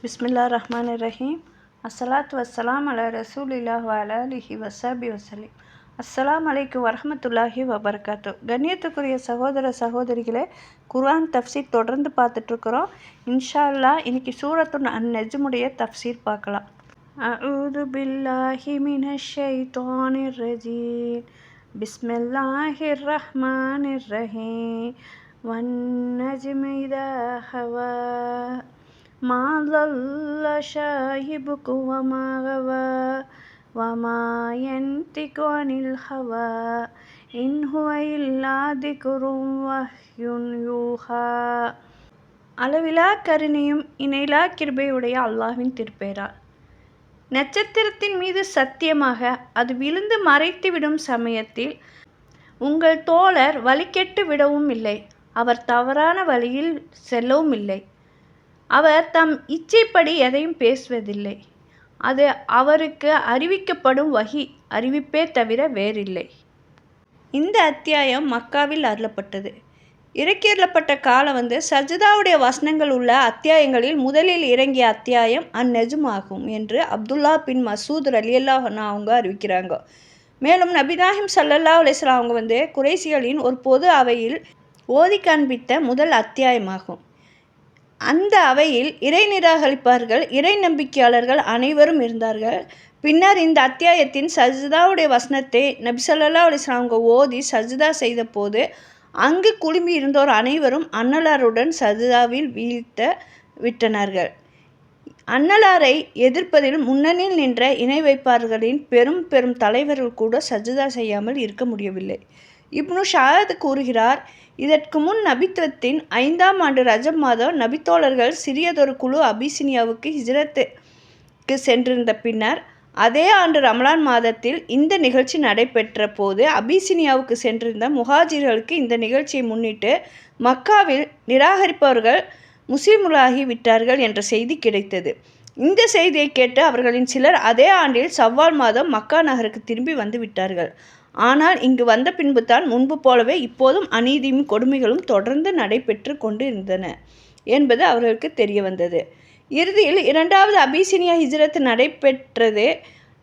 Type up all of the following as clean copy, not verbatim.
பிஸ்மில்லாஹிர்ரஹ்மானிர்ரஹீம். அஸ்ஸலாத்து வஸ்ஸலாம் அலா ரசூலில்லாஹ் வ அலா ஆலிஹி வஸஹ்பி வஸல்லிம். அஸ்ஸலாமு அலைக்கும் வரஹ்மத்துல்லாஹி வபரகாத்து. கண்ணியத்துக்குரிய சகோதர சகோதரிகளே, குர்ஆன் தஃப்சீர் தொடர்ந்து பார்த்துட்ருக்குறோம். இன்ஷா அல்லாஹ் இன்னைக்கு சூரத்துன் அன்-நஜ்முடைய தஃப்சீர் பார்க்கலாம். அஊது பில்லாஹி மினஷ் ஷைத்தானிர் ரஜீம். பிஸ்மில்லாஹிர் ரஹ்மானிர் ரஹீம். வன் நஜ்மி இதா ஹவா மா ضل شاهبكم وما غوى وما ينطق عن الهوى إن هو إلا ذكر وحي يوحى. அளவிலா கருணையும் இணையிலா கிருபையுடைய அல்லாஹ்வின் திருப்பெயரால். நட்சத்திரத்தின் மீது சத்தியமாக, அது விழுந்து மறைத்துவிடும் சமயத்தில் உங்கள் தோழர் வழிகெட்டு விடவும் இல்லை, அவர் தவறான வழியில் செல்லவும் இல்லை. அவர் தம் இச்சைப்படி எதையும் பேசுவதில்லை. அது அவருக்கு அறிவிக்கப்படும் வஹி அறிவிப்பே தவிர வேறில்லை. இந்த அத்தியாயம் மக்காவில் அருளப்பட்டது. இறக்கியருளப்பட்ட காலம் சஜ்தாவுடைய வசனங்கள் உள்ள அத்தியாயங்களில் முதலில் இறங்கிய அத்தியாயம் அன்-நஜ்ம் ஆகும் என்று அப்துல்லா பின் மசூத் ரலியல்லாஹு அன்ஹு அவங்க அறிவிக்கிறாங்க. மேலும் நபிநாயகம் ஸல்லல்லாஹு அலைஹி வஸல்லம் அவங்க குறைஷிகளின் ஒரு பொது அவையில் ஓதி காண்பித்த முதல் அத்தியாயமாகும். அந்த அவையில் இறை நிராகரிப்பார்கள், இறை நம்பிக்கையாளர்கள் அனைவரும் இருந்தார்கள். பின்னர் இந்த அத்தியாயத்தின் சஜ்தாவுடைய வசனத்தை நபி ஸல்லல்லாஹு அலைஹி வஸல்லம் அவங்க ஓதி சஜ்தா செய்த போது அங்கு குழும்பி இருந்தோர் அனைவரும் அன்னலாருடன் சஜ்தாவில் வீழ்த்த விட்டனர்கள். அன்னலாரை எதிர்ப்பதில் முன்னணியில் நின்ற இணை வைப்பார்களின் பெரும் பெரும் தலைவர்கள் கூட சஜ்தா செய்யாமல் இருக்க முடியவில்லை. இப்னு ஷாஹத் கூறுகிறார், இதற்கு முன் நபித்துவத்தின் 5ஆம் ஆண்டு ரஜப் மாதம் நபித்தோழர்கள் சிறியதொரு குழு அபிசினியாவுக்கு ஹிஜ்ரத்துக்கு சென்றிருந்த பின்னர் அதே ஆண்டு ரமலான் மாதத்தில் இந்த நிகழ்ச்சி நடைபெற்ற போது அபிசினியாவுக்கு சென்றிருந்த முஹாஜிர்களுக்கு இந்த நிகழ்ச்சியை முன்னிட்டு மக்காவில் நிராகரிப்பவர்கள் முஸ்லிம்களாகி விட்டார்கள் என்ற செய்தி கிடைத்தது. இந்த செய்தியை கேட்டு அவர்களின் சிலர் அதே ஆண்டில் ஷவ்வால் மாதம் மக்கா நகருக்கு திரும்பி வந்து விட்டார்கள். ஆனால் இங்கு வந்த பின்பு தான் முன்பு போலவே இப்போதும் அநீதியும் கொடுமைகளும் தொடர்ந்து நடைபெற்று கொண்டு இருந்தன என்பது அவர்களுக்கு தெரிய வந்தது. இறுதியில் 2வது அபிசினியா ஹிஜ்ரத் நடைபெற்றது.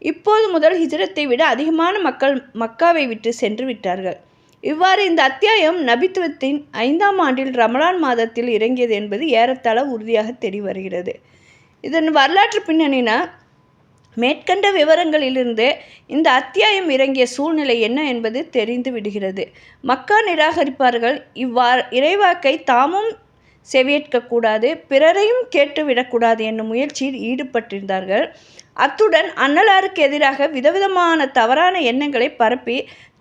இப்போது முதல் ஹிஜ்ரத்தை விட அதிகமான மக்கள் மக்காவை விட்டு சென்று விட்டார்கள். இவ்வாறு இந்த அத்தியாயம் நபித்துவத்தின் 5ஆம் ஆண்டில் ரமலான் மாதத்தில் இறங்கியது என்பது ஏறத்தாழ உறுதியாக தெரிய வருகிறது. இதன் வரலாற்று பின்னணினா மேற்கண்ட விவரங்களிலிருந்து இந்த அத்தியாயம் இறங்கிய சூழ்நிலை என்ன என்பது தெரிந்து விடுகிறது. மக்கா நிராகரிப்பார்கள் இறைவாக்கை தாமும் செவியேற்கக்கூடாது, பிறரையும் கேட்டுவிடக்கூடாது என்னும் முயற்சியில் ஈடுபட்டிருந்தார்கள். அத்துடன் அன்னலாருக்கு எதிராக விதவிதமான தவறான எண்ணங்களை பரப்பி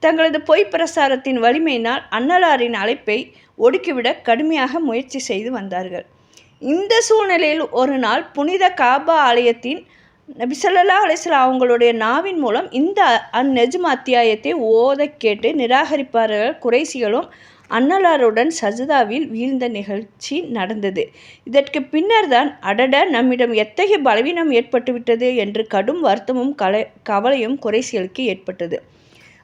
தங்களது பொய் பிரசாரத்தின் வலிமையினால் அன்னலாரின் அழைப்பை ஒடுக்கிவிட கடுமையாக முயற்சி செய்து வந்தார்கள். இந்த சூழ்நிலையில் ஒரு நாள் புனித காபா ஆலயத்தின் நபி ஸல்லல்லாஹு அலைஹி வஸல்லம் அவங்களுடைய நாவின் மூலம் இந்த அன்-நஜ்ம் அத்தியாயத்தை ஓத கேட்டு நிராகரிப்பார்கள் குறைஷிகளும் அன்னலாருடன் சஜ்தாவில் வீழ்ந்த நிகழ்ச்சி நடந்தது. இதற்கு பின்னர் தான் அடட நம்மிடம் எத்தகைய பலவீனம் ஏற்பட்டுவிட்டது என்று கடும் வருத்தமும் கவலையும் குறைஷிகளுக்கு ஏற்பட்டது.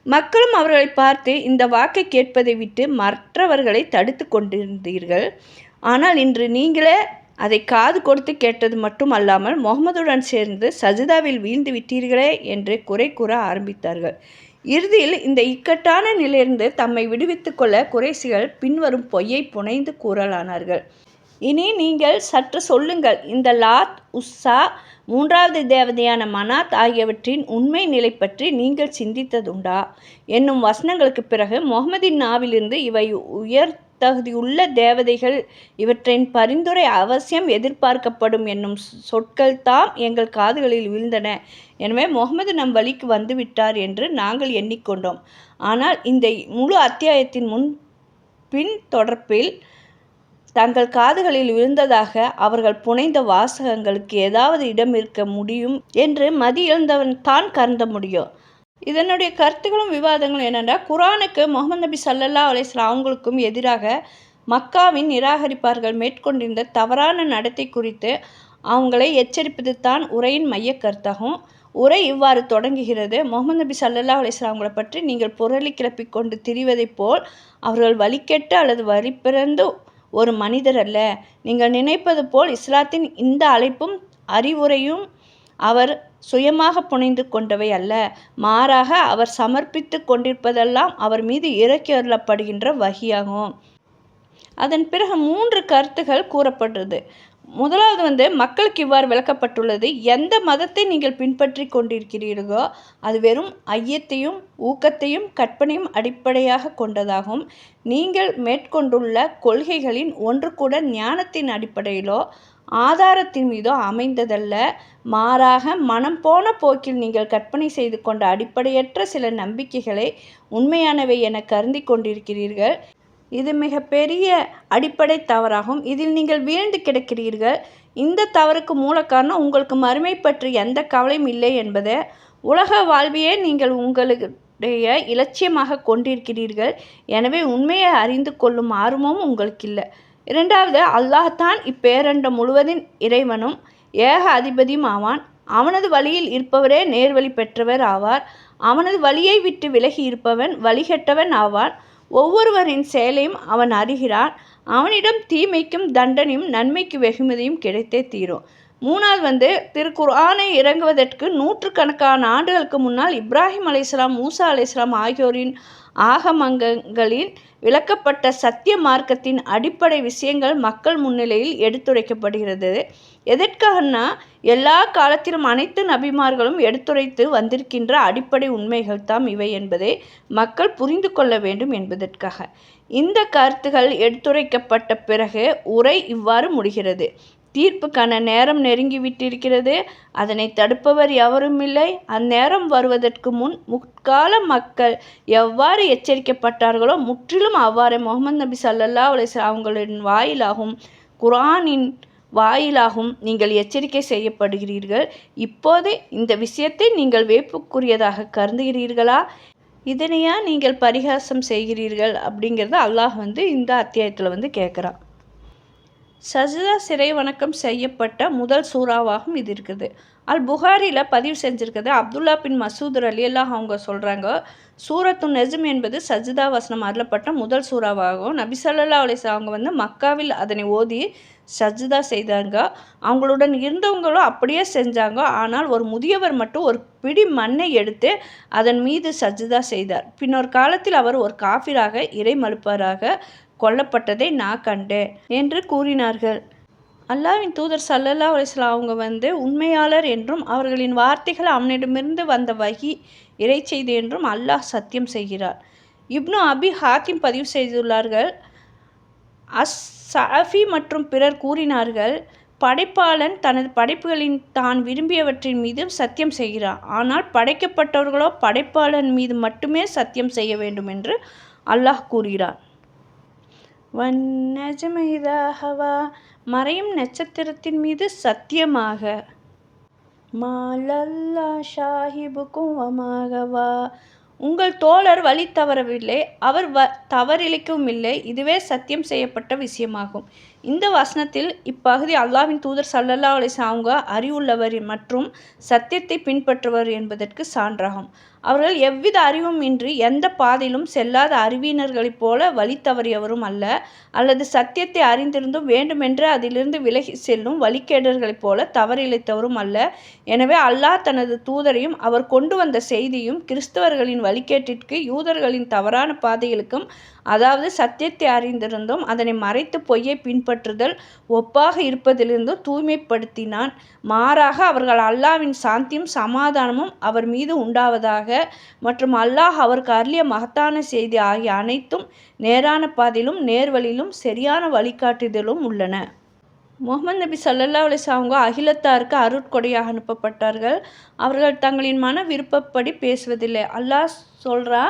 மக்களும் அவர்களை பார்த்து இந்த வாக்கை கேட்பதை விட்டு மற்றவர்களை தடுத்து கொண்டிருந்தீர்கள். ஆனால் இன்று நீங்களே அதை காது கொடுத்து கேட்டது மட்டும் அல்லாமல் முகமதுடன் சேர்ந்து சஜ்தாவில் வீழ்ந்து விட்டீர்களே என்று குறை கூற ஆரம்பித்தார்கள். இறுதியில் இந்த இக்கட்டான நிலையிலிருந்து தம்மை விடுவித்துக் கொள்ள குறைஷிகள் பின்வரும் பொய்யை புனைந்து கூறலானார்கள். இனி நீங்கள் சற்று சொல்லுங்கள், இந்த லாத், உஸ்ஸா, 3வது தேவதையான மனாத் ஆகியவற்றின் உண்மை நிலை பற்றி நீங்கள் சிந்தித்ததுண்டா என்னும் வசனங்களுக்கு பிறகு முகமதின் நாவிலிருந்து இவை தகுதியுள்ள தேவதைகள், இவற்றின் பரிந்துரை அவசியம் எதிர்பார்க்கப்படும் என்னும் சொற்கள் தாம் எங்கள் காதுகளில் வீழ்ந்தன. எனவே முகமது நம் வழிக்கு வந்துவிட்டார் என்று நாங்கள் எண்ணிக்கொண்டோம். ஆனால் இந்த முழு அத்தியாயத்தின் பின் தொடர்பில் தங்கள் காதுகளில் விழுந்ததாக அவர்கள் புனைந்த வாசகங்களுக்கு ஏதாவது இடம் இருக்க முடியும் என்று மதி எழுந்தவன் தான் கருத முடியும். இதனுடைய கருத்துக்களும் விவாதங்களும் என்னென்னா, குர்ஆனுக்கு முஹம்மது நபி ஸல்லல்லாஹு அலைஹி வஸல்லம் அவங்களுக்கும் எதிராக மக்காவின் நிராகரிப்பார்கள் மேற்கொண்டிருந்த தவறான நடத்தை குறித்து அவங்களை எச்சரிப்பது தான் உரையின் மைய கருத்தாகும். உரை இவ்வாறு தொடங்குகிறது. முஹம்மது நபி ஸல்லல்லாஹு அலைஹி வஸல்லம் அவங்களை பற்றி நீங்கள் புரளி கிளப்பிக் கொண்டு திரிவதைப் போல் அவர்கள் வழிகெட்டு அல்லது வழிபிறந்து ஒரு மனிதர் அல்ல. நீங்கள் நினைப்பது போல் இஸ்லாத்தின் இந்த அழைப்பும் அறிவுரையும் அவர் சுயமாக புனைந்து கொண்டவை அல்ல. மாறாக அவர் சமர்ப்பித்து கொண்டிருப்பதெல்லாம் அவர் மீது இறக்கி அருளப்படுகின்ற வஹியாகும். அதன் பிறகு 3 கருத்துகள் கூறப்பட்டது. முதலாவது மக்களுக்கு இவ்வாறு விளக்கப்பட்டுள்ளது: எந்த மதத்தை நீங்கள் பின்பற்றி கொண்டிருக்கிறீர்களோ அது வெறும் ஐயத்தையும் ஊக்கத்தையும் கற்பனையும் அடிப்படையாக கொண்டதாகும். நீங்கள் மேற்கொண்டுள்ள கொள்கைகளின் ஒன்று கூட ஞானத்தின் அடிப்படையிலோ ஆதாரத்தின் மீதோ அமைந்ததல்ல. மாறாக மனம் போன போக்கில் நீங்கள் கற்பனை செய்து கொண்ட அடிப்படையற்ற சில நம்பிக்கைகளை உண்மையானவை என கருதி கொண்டிருக்கிறீர்கள். இது மிக பெரிய அடிப்படை தவறாகும். இதில் நீங்கள் வீழ்ந்து கிடக்கிறீர்கள். இந்த தவறுக்கு மூல காரணம் உங்களுக்கு மறுமை பற்றி எந்த கவலையும் இல்லை என்பது. உலக வாழ்வையே நீங்கள் உங்களுடைய இலட்சியமாக கொண்டிருக்கிறீர்கள். எனவே உண்மையை அறிந்து கொள்ளும் ஆர்வமும் உங்களுக்கு இல்லை. இரண்டாவது, அல்லாஹ் தான் இப்பேரண்டம் முழுவதின் இறைவனும் ஏக அதிபதியும் ஆவான். அவனது வழியில் இருப்பவரே நேர்வழி பெற்றவர் ஆவார். அவனது வழியை விட்டு விலகி இருப்பவன் வழிகெட்டவன் ஆவான். ஒவ்வொருவரின் செயலையும் அவன் அறிகிறான். அவனிடம் தீமைக்கும் தண்டனையும் நன்மைக்கு வெகுமதியும் கிடைத்தே தீரும். மூணாவது, திருக்குர்ஆனை இறங்குவதற்கு நூற்றுக்கணக்கான ஆண்டுகளுக்கு முன்னால் இப்ராஹிம் அலைஹிஸ்ஸலாம், மூசா அலைஹிஸ்ஸலாம் ஆகியோரின் ஆகமங்களில் விளக்கப்பட்ட சத்திய மார்க்கத்தின் அடிப்படை விஷயங்கள் மக்கள் முன்னிலையில் எடுத்துரைக்கப்படுகிறது. எதற்காகனா, எல்லா காலத்திலும் அனைத்து நபிமார்களும் எடுத்துரைத்து வந்திருக்கின்ற அடிப்படை உண்மைகள் தாம் இவை என்பதை மக்கள் புரிந்து கொள்ள வேண்டும் என்பதற்காக. இந்த கருத்துகள் எடுத்துரைக்கப்பட்ட பிறகு உரை இவ்வாறு முடிகிறது: தீர்ப்புக்கான நேரம் நெருங்கிவிட்டிருக்கிறது. அதனை தடுப்பவர் எவரும் இல்லை. அந்நேரம் வருவதற்கு முற்கால மக்கள் எவ்வாறு எச்சரிக்கப்பட்டார்களோ முற்றிலும் அவ்வாறே முகமது நபி ஸல்லல்லாஹு அலைஹி வஸல்லம் அவங்களின் வாயிலாகும் குர்ஆனின் வாயிலாகும் நீங்கள் எச்சரிக்கை செய்யப்படுகிறீர்கள். இப்போது இந்த விஷயத்தை நீங்கள் வியப்புக்குரியதாக கருதுகிறீர்களா? இதனையா நீங்கள் பரிகாசம் செய்கிறீர்கள்? அப்படிங்கிறத அல்லாஹ் இந்த அத்தியாயத்தில் கேட்குறான். சஜ்தா சிறை வணக்கம் செய்யப்பட்ட முதல் சூறாவாகவும் இது இருக்குது. அல் புகாரியில் பதிவு செஞ்சுருக்குது. அப்துல்லா பின் மசூத் ரலியல்லாஹு அவங்க சொல்கிறாங்க, சூரத்து நெஜ்ம் என்பது சஜ்தா வசனம் அருளப்பட்ட முதல் சூறாவாகும். நபி ஸல்லல்லாஹு அலைஹி வஸல்லம் அவங்க மக்காவில் அதனை ஓதி சஜ்தா செய்தாங்க. அவங்களுடன் இருந்தவங்களும் அப்படியே செஞ்சாங்க. ஆனால் ஒரு முதியவர் மட்டும் ஒரு பிடி மண்ணை எடுத்து அதன் மீது சஜ்தா செய்தார். பின்னொரு காலத்தில் அவர் ஒரு காஃபிராக இறை மறுப்பராக கொல்லப்பட்டதை நான் கண்டேன் என்று கூறினார்கள். அல்லாஹ்வின் தூதர் ஸல்லல்லாஹு அலைஹி வஸல்லம் அவங்க உண்மையாளர் என்றும் அவர்களின் வார்த்தைகள் அவனிடமிருந்து வந்த வஹி இறைச்செய்தி என்றும் அல்லாஹ் சத்தியம் செய்கிறார். இப்னு அபி ஹாத்திம் பதிவு செய்துள்ளார்கள். அஸ்-ஸஅஃபி மற்றும் பிறர் கூறினார்கள், படைப்பாளன் தனது படைப்புகளின் தான் விரும்பியவற்றின் மீது சத்தியம் செய்கிறான். ஆனால் படைக்கப்பட்டவர்களோ படைப்பாளன் மீது மட்டுமே சத்தியம் செய்ய வேண்டும் என்று அல்லாஹ் கூறுகிறான். வன்-நஜ்மி இதா ஹவா, மறையும் நட்சத்திரத்தின் மீது சத்தியமாக. மா லல்லா ஷாஹிபுக்கும் வமா கவா, உங்கள் தோழர் வழி தவறவில்லை, அவர் தவறிழைக்கவும் இல்லை. இதுவே சத்தியம் செய்யப்பட்ட விஷயமாகும். இந்த வசனத்தில் இப்பகுதி அல்லாஹ்வின் தூதர் ஸல்லல்லாஹு அலைஹி வஸல்லம் அவங்க அறிவுள்ளவர் மற்றும் சத்தியத்தை பின்பற்றுவர் என்பதற்கு சான்றாகும். அவர்கள் எவ்வித அறிவும் இன்றி எந்த பாதையிலும் செல்லாத அறிவியினர்களைப் போல வழி தவறியவரும் அல்ல, அல்லது சத்தியத்தை அறிந்திருந்தும் வேண்டுமென்று அதிலிருந்து விலகி செல்லும் வழிகேடர்களைப் போல தவறிழைத்தவரும் அல்ல. எனவே அல்லாஹ் தனது தூதரையும் அவர் கொண்டு வந்த செய்தியும் கிறிஸ்தவர்களின் வழிகேட்டிற்கு யூதர்களின் தவறான பாதைகளுக்கும், அதாவது சத்தியத்தை அறிந்திருந்தும் அதனை மறைத்து பொய்யை பின்பற்றுதல் ஒப்பாக இருப்பதிலிருந்தும் தூய்மைப்படுத்தினான். மாறாக அவர்கள் அல்லாஹ்வின் சாந்தியும் சமாதானமும் அவர் மீது உண்டாவதாக மற்றும் அல்லாஹ் அவருக்கு அருளிய மகத்தான செய்தி ஆகிய அனைத்தும் நேரான பாதையிலும் நேர்வழியிலும் சரியான வழிகாட்டுதலும் உள்ளன. முகமது நபி ஸல்லல்லாஹு அலைஹி வஸல்லம் அவங்க அகிலத்தாருக்கு அருட்கொடையாக அனுப்பப்பட்டார்கள். அவர்கள் தங்களின் மன விருப்பப்படி பேசுவதில்லை. அல்லாஹ் சொல்றா,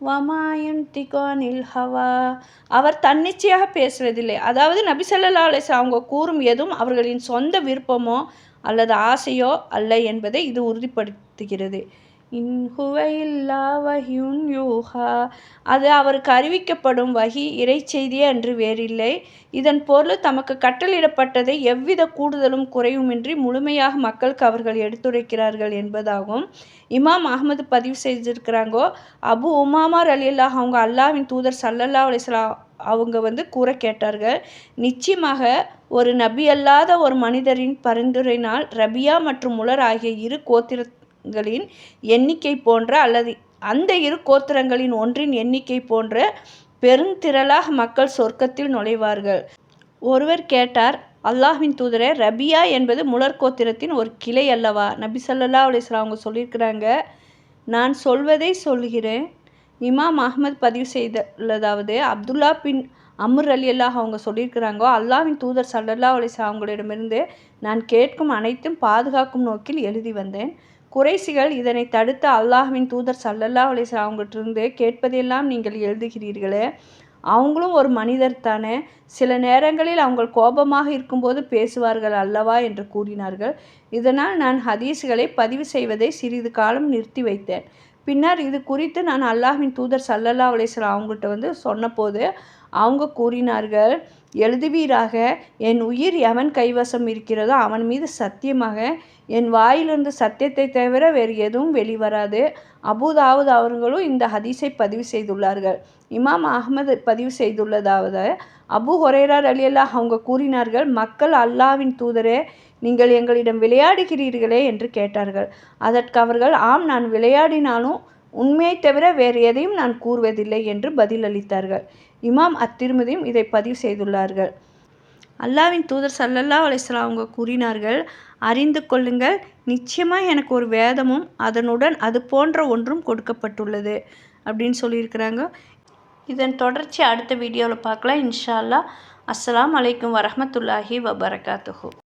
வமாயுன்திகு அனில் ஹவா, அவர் தன்னிச்சையாக பேசுவதில்லை. அதாவது நபி ஸல்லல்லாஹு அலைஹி வஸல்லம் அவங்க கூறும் எதுவும் அவர்களின் சொந்த விருப்பமோ அல்லது ஆசையோ அல்ல என்பதை இது உறுதிப்படுத்துகிறது. இன் ஹுவ இல்லா வஹ்யுன் யூஹா, அது அவருக்கு அறிவிக்கப்படும் வஹி இறைச்செய்தியே அன்று வேறில்லை. இதன் பொருள் தமக்கு கட்டளையிடப்பட்டதை எவ்வித கூடுதலும் குறைவுமின்றி முழுமையாக மக்களுக்கு அவர்கள் எடுத்துரைக்கிறார்கள் என்பதாகும். இமாம் அஹ்மது பதிவு செய்திருக்கிறாங்கோ, அபு உமாமா ரலியல்லாஹு அவங்க அல்லாஹ்வின் தூதர் ஸல்லல்லாஹு அலைஹி வஸல்லம் அவங்க கூற கேட்டார்கள், நிச்சயமாக ஒரு நபி அல்லாத ஒரு மனிதரின் பரிந்துரையினால் ரபியா மற்றும் முலர் ஆகிய இரு கோத்திரங்களின் எண்ணிக்கை போன்ற அல்லது அந்த இரு கோத்திரங்களின் ஒன்றின் எண்ணிக்கை போன்ற பெருந்திரளாக மக்கள் சொர்க்கத்தில் நுழைவார்கள். ஒருவர் கேட்டார், அல்லாஹ்வின் தூதரே, ரபியா என்பது முலர் கோத்திரத்தின் ஒரு கிளை அல்லவா? நபி ஸல்லல்லாஹு அலைஹி வஸல்லம் அவங்க சொல்லியிருக்கிறாங்க, நான் சொல்வதை சொல்கிறேன். இமாம் அஹ்மத் பதிவு செய்துள்ளதாவது, அப்துல்லா பின் அம்ர் ரலியல்லாஹு அவங்க சொல்லியிருக்கிறாங்க, அல்லாஹ்வின் தூதர் ஸல்லல்லாஹு அலைஹி வஸல்லம் அவங்களிடமிருந்து நான் கேட்கும் அனைத்தும் பாதுகாக்கும் நோக்கில் எழுதி வந்தேன். குறைஷிகள் இதனை தடுத்து, அல்லாஹ்வின் தூதர் ஸல்லல்லாஹு அலைஹி வஸல்லம் அவங்கள்ட்டிருந்து கேட்பதையெல்லாம் நீங்கள் எழுதுகிறீர்களே, அவங்களும் ஒரு மனிதர் தானே, சில நேரங்களில் அவங்க கோபமாக இருக்கும்போது பேசுவார்கள் அல்லவா என்று கூறினார்கள். இதனால் நான் ஹதீஸ்களை பதிவு செய்வதை சிறிது காலம் நிறுத்தி வைத்தேன். பின்னர் இது குறித்து நான் அல்லாஹ்வின் தூதர் ஸல்லல்லாஹு அலைஹி வஸல்லம் அவங்கள்ட்ட சொன்னபோது அவங்க கூறினார்கள், எழுதுவீராக, என் உயிர் எவன் கைவசம் இருக்கிறதோ அவன் மீது சத்தியமாக என் வாயிலிருந்து சத்தியத்தை தவிர வேறு எதுவும் வெளிவராது. அபூதாவூத் அவர்களும் இந்த ஹதீஸை பதிவு செய்துள்ளார்கள். இமாம் அஹ்மது பதிவு செய்துள்ளதாவது, அபூ ஹுரைரா ரலியல்லாஹு அவங்க கூறினார்கள், மக்கள் அல்லாஹ்வின் தூதரே, நீங்கள் எங்களிடம் விளையாடுகிறீர்களே என்று கேட்டார்கள். அதற்கு அவர்கள், ஆம், நான் விளையாடினாலும் உண்மையை தவிர வேறு எதையும் நான் கூறுவதில்லை என்று பதில் அளித்தார்கள். இமாம் அத்திர்மிதியும் இதை பதிவு செய்துள்ளார்கள். அல்லாஹ்வின் தூதர் ஸல்லல்லாஹு அலைஹி வஸல்லம் அவங்க கூறினார்கள், அறிந்து கொள்ளுங்கள், நிச்சயமாக எனக்கு ஒரு வேதமும் அதனுடன் அது போன்ற ஒன்றும் கொடுக்கப்பட்டுள்ளது அப்படின்னு சொல்லியிருக்கிறாங்க. இதன் தொடர்ச்சி அடுத்த வீடியோவில் பார்க்கலாம் இன்ஷா அல்லாஹ். அஸ்ஸலாமு அலைக்கும் வரஹ்மத்துல்லாஹி வபரகாத்துஹு.